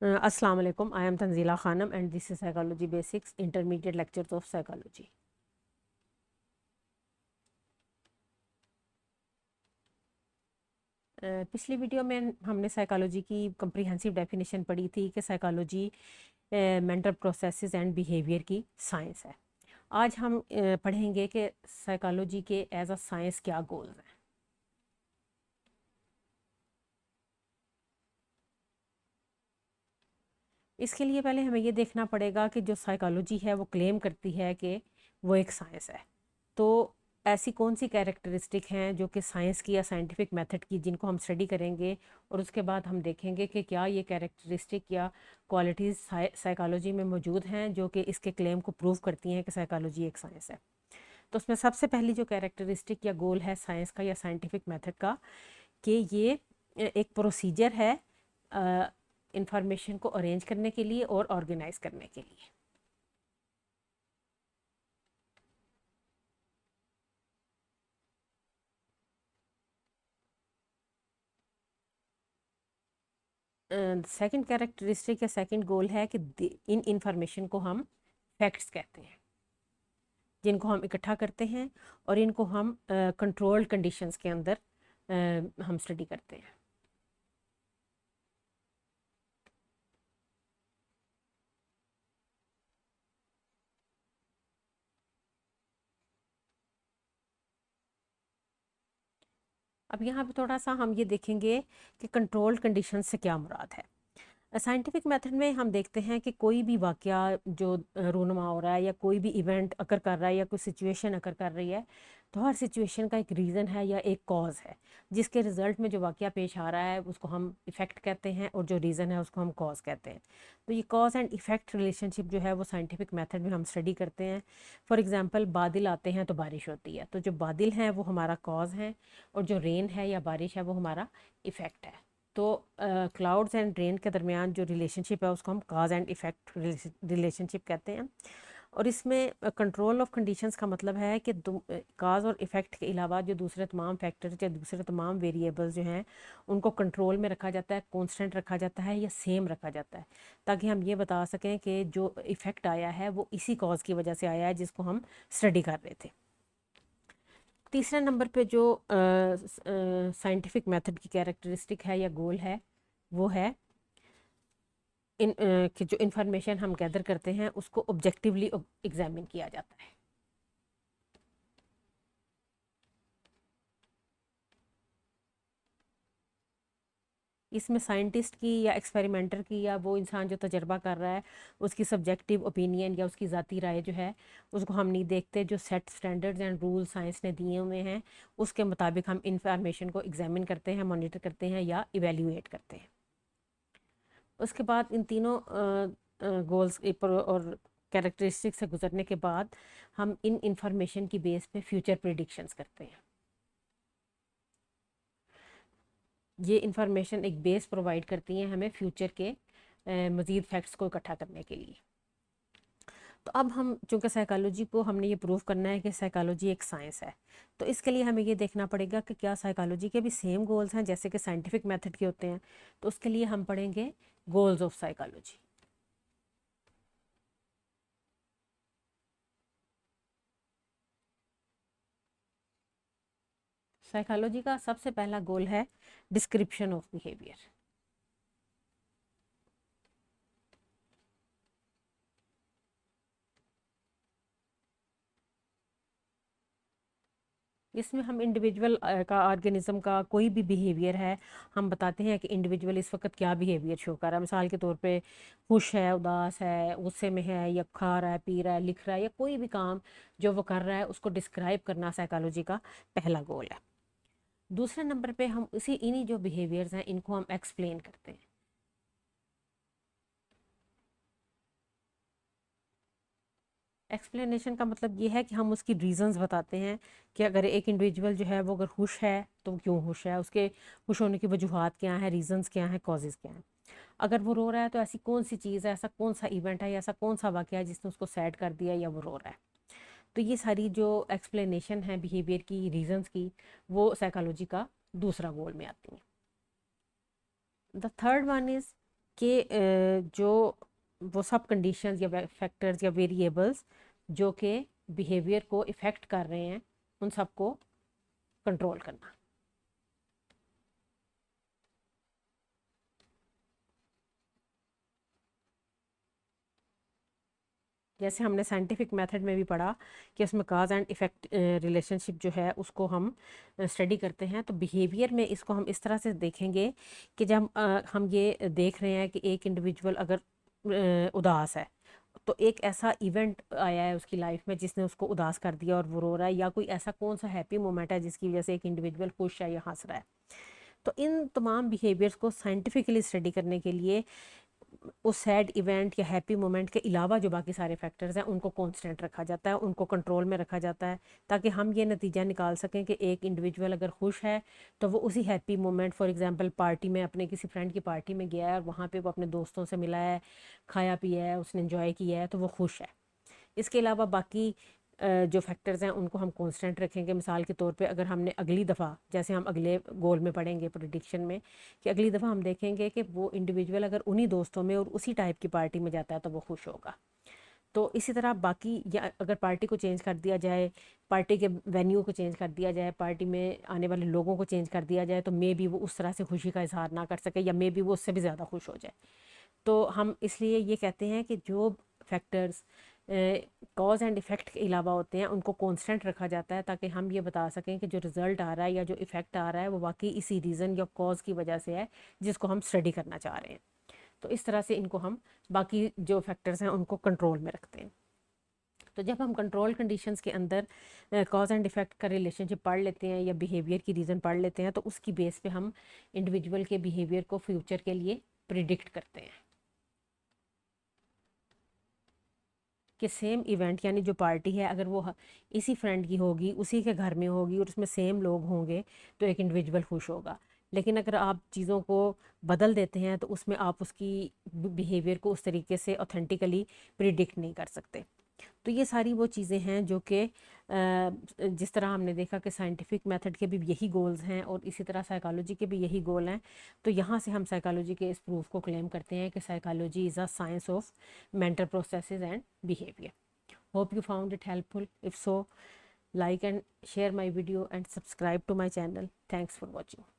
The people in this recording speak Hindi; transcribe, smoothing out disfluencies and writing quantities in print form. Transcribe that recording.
अस्सलाम वालेकुम, I am Tanzila Khanam and this is psychology basics intermediate lectures of psychology. पिछली वीडियो में हमने साइकोलॉजी की कम्प्रिहेंसिव डेफिनेशन पढ़ी थी कि psychology mental processes and behaviour की साइंस है। आज हम पढ़ेंगे कि साइकोलॉजी के एज अ साइंस क्या गोल्स हैं। इसके लिए पहले हमें ये देखना पड़ेगा कि जो साइकोलॉजी है वो क्लेम करती है कि वो एक साइंस है, तो ऐसी कौन सी कैरेक्टरिस्टिक हैं जो कि साइंस की या साइंटिफिक मेथड की, जिनको हम स्टडी करेंगे और उसके बाद हम देखेंगे कि क्या ये कैरेक्टरिस्टिक या क्वालिटीज़ साइकोलॉजी में मौजूद हैं जो कि इसके क्लेम को प्रूव करती हैं कि साइकोलॉजी एक साइंस है। तो उसमें सबसे पहली जो कैरेक्टरिस्टिक या गोल है साइंस का या साइंटिफिक मेथड का, कि ये एक प्रोसीजर है इंफॉर्मेशन को अरेंज करने के लिए और ऑर्गेनाइज करने के लिए। सेकंड कैरेक्टरिस्टिक या सेकंड गोल है कि इन इंफॉर्मेशन को हम फैक्ट्स कहते हैं, जिनको हम इकट्ठा करते हैं और इनको हम कंट्रोल्ड कंडीशंस के अंदर हम स्टडी करते हैं। अब यहाँ पे थोड़ा सा हम ये देखेंगे कि कंट्रोल्ड कंडीशंस से क्या मुराद है। साइंटिफिक मेथड में हम देखते हैं कि कोई भी वाकया जो रूनुमा हो रहा है या कोई भी इवेंट अकर कर रहा है या कोई सिचुएशन अकर कर रही है, तो हर सिचुएशन का एक रीज़न है या एक कॉज है, जिसके रिजल्ट में जो वाकया पेश आ रहा है उसको हम इफ़ेक्ट कहते हैं और जो रीज़न है उसको हम कॉज कहते हैं। तो ये कॉज एंड इफ़ेक्ट रिलेशनशिप जो है वो साइंटिफिक मेथड में हम स्टडी करते हैं। फॉर एग्जांपल, बादल आते हैं तो बारिश होती है, तो जो बादल हैं वो हमारा कॉज है और जो रेन है या बारिश है वो हमारा इफ़ेक्ट है। तो क्लाउड्स एंड रेन के दरमियान जो रिलेशनशिप है उसको हम काज एंड इफ़ेक्ट रिलेशनशिप कहते हैं। और इसमें कंट्रोल ऑफ कंडीशंस का मतलब है कि काज और इफ़ेक्ट के अलावा जो दूसरे तमाम फैक्टर्स या दूसरे तमाम वेरिएबल्स जो हैं उनको कंट्रोल में रखा जाता है, कांस्टेंट रखा जाता है या सेम रखा जाता है, ताकि हम ये बता सकें कि जो इफ़ेक्ट आया है वो इसी कॉज की वजह से आया है जिसको हम स्टडी कर रहे थे। तीसरे नंबर पे जो साइंटिफिक मेथड की कैरेक्टरिस्टिक है या गोल है वो है कि जो इन्फॉर्मेशन हम गैदर करते हैं उसको ऑब्जेक्टिवली एग्जामिन किया जाता है। इसमें साइंटिस्ट की या एक्सपेरिमेंटर की या वो इंसान जो तजर्बा कर रहा है उसकी सब्जेक्टिव ओपिनियन या उसकी ज़ाती राय जो है उसको हम नहीं देखते। जो set standards and rule science ने दिए हुए हैं उसके मुताबिक हम इंफॉर्मेशन को एग्जामिन करते हैं, मॉनिटर करते हैं या इवेल्यूएट करते हैं। उसके बाद इन तीनों गोल्स और कैरेक्टरिस्टिक से गुजरने के बाद हम इन इंफॉर्मेशन की बेस पे फ्यूचर प्रिडिक्शंस करते हैं। ये इंफॉर्मेशन एक बेस प्रोवाइड करती हैं हमें फ्यूचर के मज़ीद फैक्ट्स को इकट्ठा करने के लिए। तो अब हम चूँकि साइकोलॉजी को हमने ये प्रूव करना है कि साइकोलॉजी एक साइंस है, तो इसके लिए हमें ये देखना पड़ेगा कि क्या साइकोलॉजी के भी सेम गोल्स हैं जैसे कि साइंटिफिक मेथड के होते हैं। तो उसके लिए हम पढ़ेंगे गोल्स ऑफ साइकोलॉजी। साइकोलॉजी का सबसे पहला गोल है डिस्क्रिप्शन ऑफ बिहेवियर। इसमें हम इंडिविजुअल का ऑर्गेनिज्म का कोई भी बिहेवियर है हम बताते हैं कि इंडिविजुअल इस वक्त क्या बिहेवियर शो कर रहा है। मिसाल के तौर पे खुश है, उदास है, गुस्से में है, या खा रहा है, पी रहा है, लिख रहा है, या कोई भी काम जो वो कर रहा है उसको डिस्क्राइब करना साइकोलॉजी का पहला गोल है। दूसरे नंबर पे हम इन्हीं जो बिहेवियर्स हैं इनको हम एक्सप्लेन करते हैं। एक्सप्लेनेशन का मतलब ये है कि हम उसकी रीजंस बताते हैं कि अगर एक इंडिविजुअल जो है वो अगर खुश है तो क्यों खुश है, उसके खुश होने की वजूहत क्या हैं, रीजंस क्या हैं, कॉजेज़ क्या हैं। अगर वो रो रहा है तो ऐसी कौन सी चीज़ है, ऐसा कौन सा इवेंट है या ऐसा कौन सा वाक़या है जिसने उसको सैड कर दिया या वो रो रहा है। तो ये सारी जो एक्सप्लेनेशन है बिहेवियर की, रीजंस की, वो साइकोलॉजी का दूसरा गोल में आती हैं। द थर्ड वन इज़ कि जो वो सब कंडीशंस या फैक्टर्स या वेरिएबल्स जो कि बिहेवियर को इफ़ेक्ट कर रहे हैं उन सबको कंट्रोल करना। जैसे हमने साइंटिफिक मेथड में भी पढ़ा कि उसमें काज एंड इफ़ेक्ट रिलेशनशिप जो है उसको हम स्टडी करते हैं, तो बिहेवियर में इसको हम इस तरह से देखेंगे कि जब हम ये देख रहे हैं कि एक इंडिविजुअल अगर उदास है, तो एक ऐसा इवेंट आया है उसकी लाइफ में जिसने उसको उदास कर दिया और वो रो रहा है, या कोई ऐसा कौन सा हैप्पी मोमेंट है जिसकी वजह से एक इंडिविजुअल खुश है या हंस रहा है। तो इन तमाम बिहेवियर्स को साइंटिफिकली स्टडी करने के लिए उस सैड इवेंट या हैप्पी मोमेंट के अलावा जो बाकी सारे फैक्टर्स हैं उनको कांस्टेंट रखा जाता है, उनको कंट्रोल में रखा जाता है, ताकि हम ये नतीजा निकाल सकें कि एक इंडिविजुअल अगर खुश है तो वो उसी happy moment, for example party में, अपने किसी फ्रेंड की पार्टी में गया है और वहाँ पे वो अपने दोस्तों से मिला है, खाया पिया है, उसने इन्जॉय किया है, तो वो खुश है। इसके अलावा बाकी जो फैक्टर्स हैं उनको हम कांस्टेंट रखेंगे। मिसाल के तौर पे अगर हमने अगली दफ़ा, जैसे हम अगले गोल में पढ़ेंगे प्रेडिक्शन में, कि अगली दफ़ा हम देखेंगे कि वो इंडिविजुअल अगर उन्हीं दोस्तों में और उसी टाइप की पार्टी में जाता है तो वो खुश होगा। तो इसी तरह बाकी, या अगर पार्टी को चेंज कर दिया जाए, पार्टी के वेन्यू को चेंज कर दिया जाए, पार्टी में आने वाले लोगों को चेंज कर दिया जाए, तो मे बी वो उस तरह से खुशी का इजहार ना कर सके, या मे बी वो उससे भी ज़्यादा खुश हो जाए। तो हम इसलिए ये कहते हैं कि जो फैक्टर्स कॉज एंड इफ़ेक्ट के अलावा होते हैं उनको कांस्टेंट रखा जाता है, ताकि हम ये बता सकें कि जो रिज़ल्ट आ रहा है या जो इफ़ेक्ट आ रहा है वो वाकई इसी रीज़न या कॉज की वजह से है जिसको हम स्टडी करना चाह रहे हैं। तो इस तरह से इनको हम बाकी जो फैक्टर्स हैं उनको कंट्रोल में रखते हैं। तो जब हम कंट्रोल कंडीशंस के अंदर कॉज एंड इफ़ेक्ट का रिलेशनशिप पढ़ लेते हैं या बिहेवियर की रीज़न पढ़ लेते हैं, तो उसकी बेस पे हम इंडिविजुअल के बिहेवियर को फ्यूचर के लिए प्रिडिक्ट करते हैं कि सेम इवेंट, यानी जो पार्टी है अगर वो इसी फ्रेंड की होगी, उसी के घर में होगी और उसमें सेम लोग होंगे, तो एक इंडिविजुअल खुश होगा। लेकिन अगर आप चीज़ों को बदल देते हैं तो उसमें आप उसकी बिहेवियर को उस तरीके से ऑथेंटिकली प्रिडिक्ट नहीं कर सकते। तो ये सारी वो चीज़ें हैं जो कि जिस तरह हमने देखा कि साइंटिफिक मेथड के भी यही गोल्स हैं और इसी तरह साइकोलॉजी के भी यही गोल हैं। तो यहाँ से हम साइकोलॉजी के इस प्रूफ को क्लेम करते हैं कि psychology is a science of mental processes and behaviour. Hope you found it helpful. If so, like and share my video and subscribe to my channel. Thanks for watching.